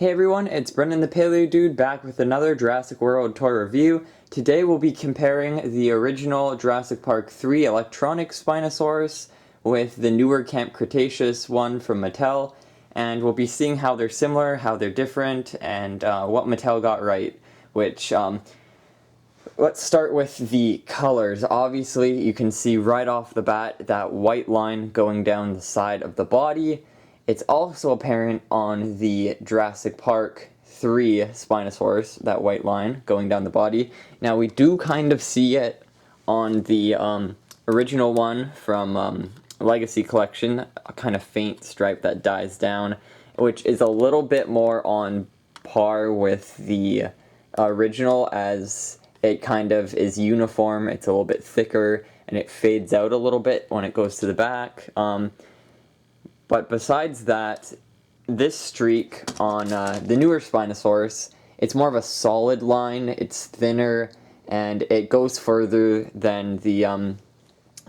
Hey everyone, it's Brendan the Paleo Dude back with another Jurassic World toy review. Today we'll be comparing the original Jurassic Park 3 electronic Spinosaurus with the newer Camp Cretaceous one from Mattel, and we'll be seeing how they're similar, how they're different, and what Mattel got right, which, let's start with the colors. Obviously, you can see right off the bat that white line going down the side of the body. It's also apparent on the Jurassic Park 3 Spinosaurus, that white line going down the body. Now we do kind of see it on the original one from Legacy Collection, a kind of faint stripe that dies down, which is a little bit more on par with the original, as it kind of is uniform. It's a little bit thicker and it fades out a little bit when it goes to the back. But besides that, this streak on the newer Spinosaurus, it's more of a solid line, it's thinner, and it goes further than the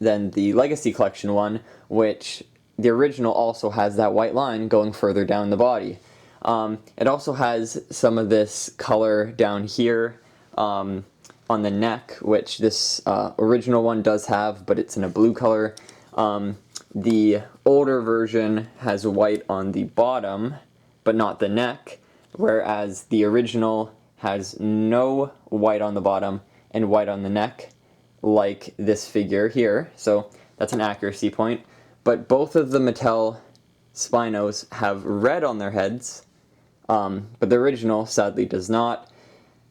Legacy Collection one, which the original also has that white line going further down the body. It also has some of this color down here on the neck, which this original one does have, but it's in a blue color. The older version has white on the bottom, but not the neck, whereas the original has no white on the bottom and white on the neck, like this figure here. So that's an accuracy point. But both of the Mattel Spinos have red on their heads, but the original sadly does not.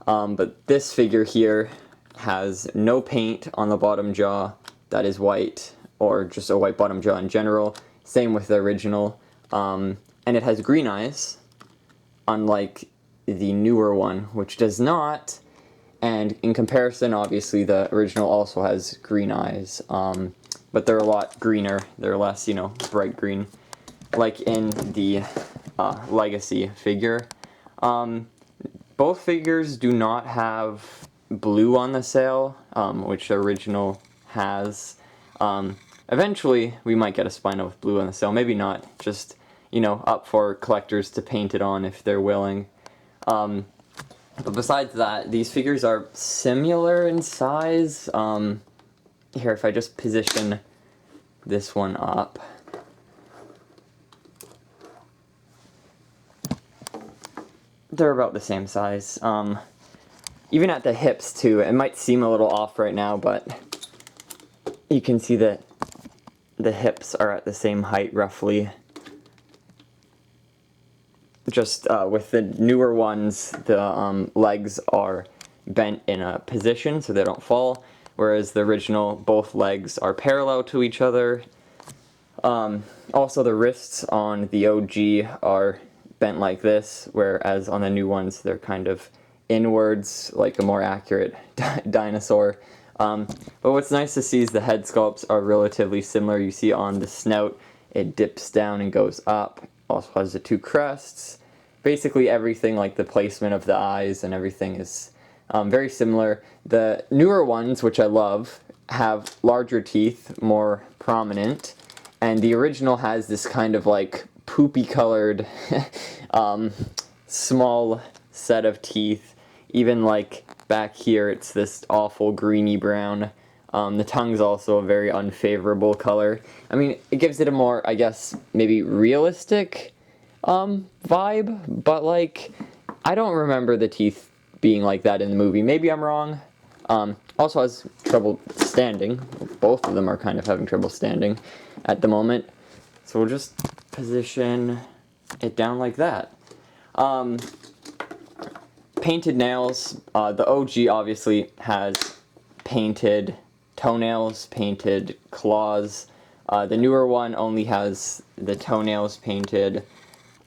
But this figure here has no paint on the bottom jaw that is white, or just a white bottom jaw in general. Same with the original. And it has green eyes, unlike the newer one, which does not. And in comparison, obviously, the original also has green eyes, but they're a lot greener. They're less, bright green, like in the Legacy figure. Both figures do not have blue on the sail, which the original has. Eventually, we might get a Spino with blue on the sail. Maybe not. Just, up for collectors to paint it on if they're willing. But besides that, these figures are similar in size. Here, if I just position this one up. They're about the same size. Even at the hips, too. It might seem a little off right now, but you can see that the hips are at the same height, roughly. Just with the newer ones, the legs are bent in a position so they don't fall, whereas the original, both legs are parallel to each other. Also, the wrists on the OG are bent like this, whereas on the new ones, they're kind of inwards, like a more accurate dinosaur. But what's nice to see is the head sculpts are relatively similar. You see on the snout, it dips down and goes up. Also has the two crests. Basically everything, like the placement of the eyes and everything, is very similar. The newer ones, which I love, have larger teeth, more prominent, and the original has this kind of like poopy colored small set of teeth. Even like back here, it's this awful greeny brown. The tongue's also a very unfavorable color. I mean, it gives it a more, I guess, maybe realistic vibe, but like, I don't remember the teeth being like that in the movie. Maybe I'm wrong. Also has trouble standing. Both of them are kind of having trouble standing at the moment. So we'll just position it down like that. Painted nails. The OG obviously has painted toenails, painted claws. The newer one only has the toenails painted,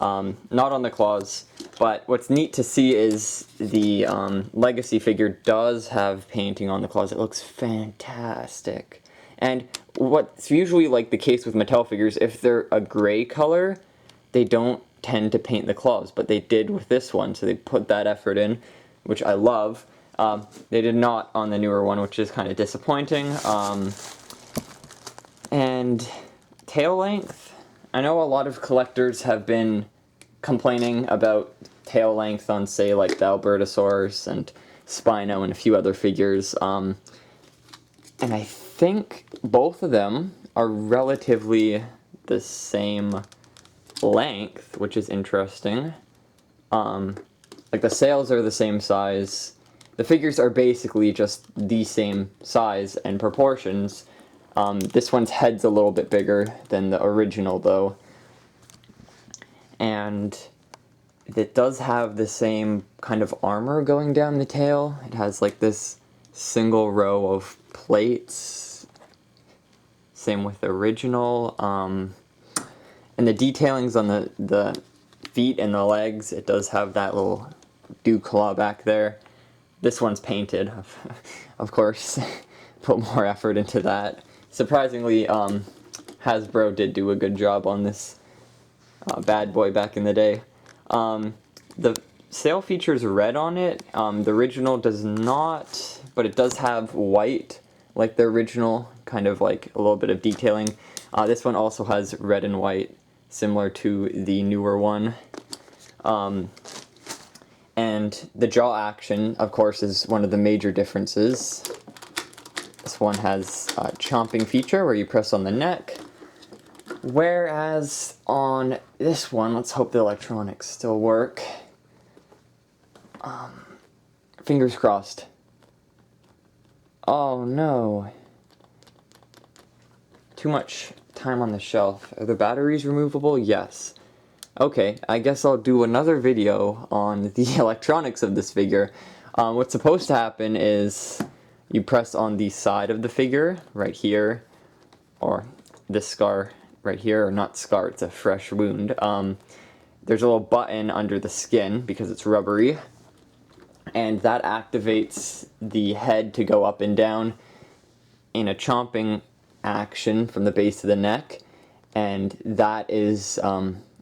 not on the claws. But what's neat to see is the Legacy figure does have painting on the claws. It looks fantastic. And what's usually like the case with Mattel figures, if they're a gray color, they don't tend to paint the claws, but they did with this one, so they put that effort in, which I love. They did not on the newer one, which is kind of disappointing. And tail length. I know a lot of collectors have been complaining about tail length on, say, like the albertosaurus and Spino and a few other figures. And I think both of them are relatively the same length, which is interesting. Like the sails are the same size. The figures are basically just the same size and proportions. This one's head's a little bit bigger than the original though. And it does have the same kind of armor going down the tail. It has like this single row of plates. Same with the original. And the detailings on the feet and the legs, it does have that little dew claw back there. This one's painted, of course. Put more effort into that. Surprisingly, Hasbro did do a good job on this bad boy back in the day. The sail features red on it. The original does not, but it does have white, like the original, kind of like a little bit of detailing. This one also has red and white, similar to the newer one. And the jaw action, of course, is one of the major differences. This one has a chomping feature where you press on the neck. Whereas on this one, let's hope the electronics still work. Fingers crossed. Oh no. Too much time on the shelf. Are the batteries removable? Yes. Okay, I guess I'll do another video on the electronics of this figure. What's supposed to happen is you press on the side of the figure, right here, or this scar right here, or not scar, it's a fresh wound. There's a little button under the skin because it's rubbery, and that activates the head to go up and down in a chomping action from the base of the neck, and that is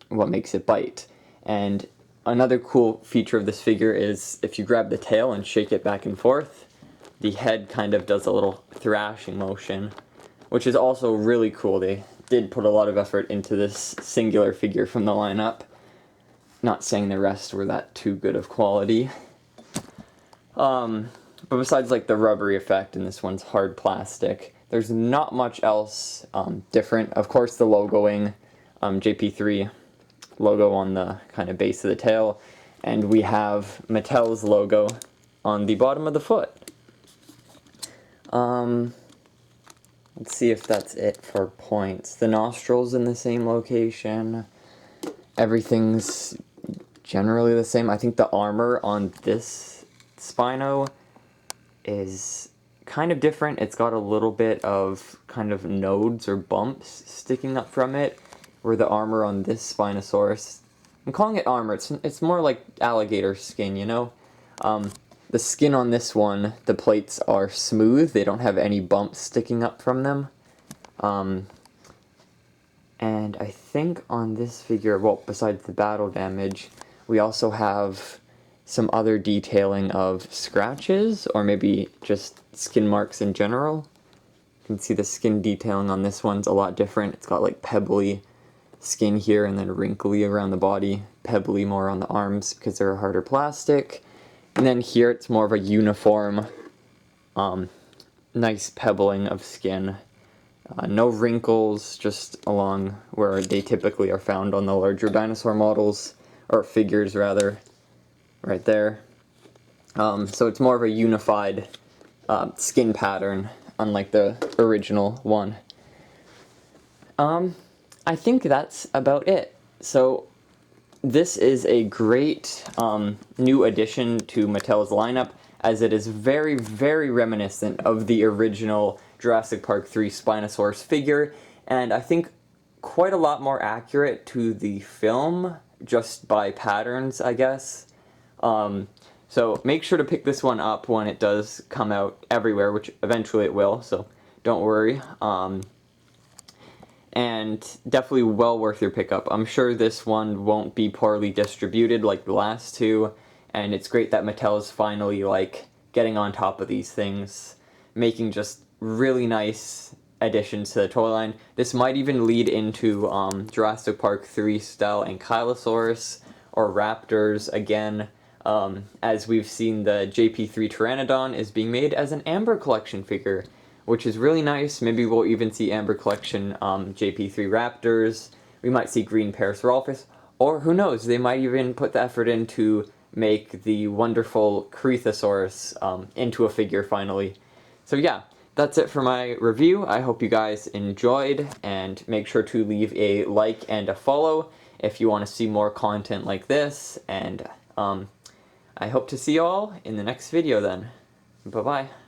what makes it bite. And another cool feature of this figure is if you grab the tail and shake it back and forth, the head kind of does a little thrashing motion, which is also really cool. They did put a lot of effort into this singular figure from the lineup. Not saying the rest were that too good of quality. But besides like the rubbery effect, and this one's hard plastic, there's not much else different. Of course, the logoing, JP3 logo on the kind of base of the tail, and we have Mattel's logo on the bottom of the foot. Let's see if that's it for points. The nostrils in the same location. Everything's generally the same. I think the armor on this Spino is kind of different. It's got a little bit of kind of nodes or bumps sticking up from it, where the armor on this Spinosaurus, I'm calling it armor, it's more like alligator skin, you know? The skin on this one, the plates are smooth, they don't have any bumps sticking up from them. And I think on this figure, well, besides the battle damage, we also have some other detailing of scratches, or maybe just skin marks in general. You can see the skin detailing on this one's a lot different. It's got like pebbly skin here and then wrinkly around the body, pebbly more on the arms because they're a harder plastic. And then here it's more of a uniform, nice pebbling of skin. No wrinkles, just along where they typically are found on the larger dinosaur models, or figures rather, right there. So it's more of a unified skin pattern, unlike the original one. I think that's about it. So this is a great new addition to Mattel's lineup, as it is very, very reminiscent of the original Jurassic Park 3 Spinosaurus figure, and I think quite a lot more accurate to the film, just by patterns, I guess. So make sure to pick this one up when it does come out everywhere, which eventually it will, so don't worry. And definitely well worth your pickup. I'm sure this one won't be poorly distributed like the last two, and it's great that Mattel is finally like getting on top of these things, making just really nice additions to the toy line. This might even lead into Jurassic Park 3 style Ankylosaurus, or raptors again, as we've seen the JP3 Pteranodon is being made as an Amber Collection figure, which is really nice. Maybe we'll even see Amber Collection JP3 raptors. We might see green Parasaurolophus, or who knows, they might even put the effort in to make the wonderful Cretaceous into a figure finally. So yeah, that's it for my review. I hope you guys enjoyed, and make sure to leave a like and a follow if you want to see more content like this, and I hope to see you all in the next video then. Bye-bye.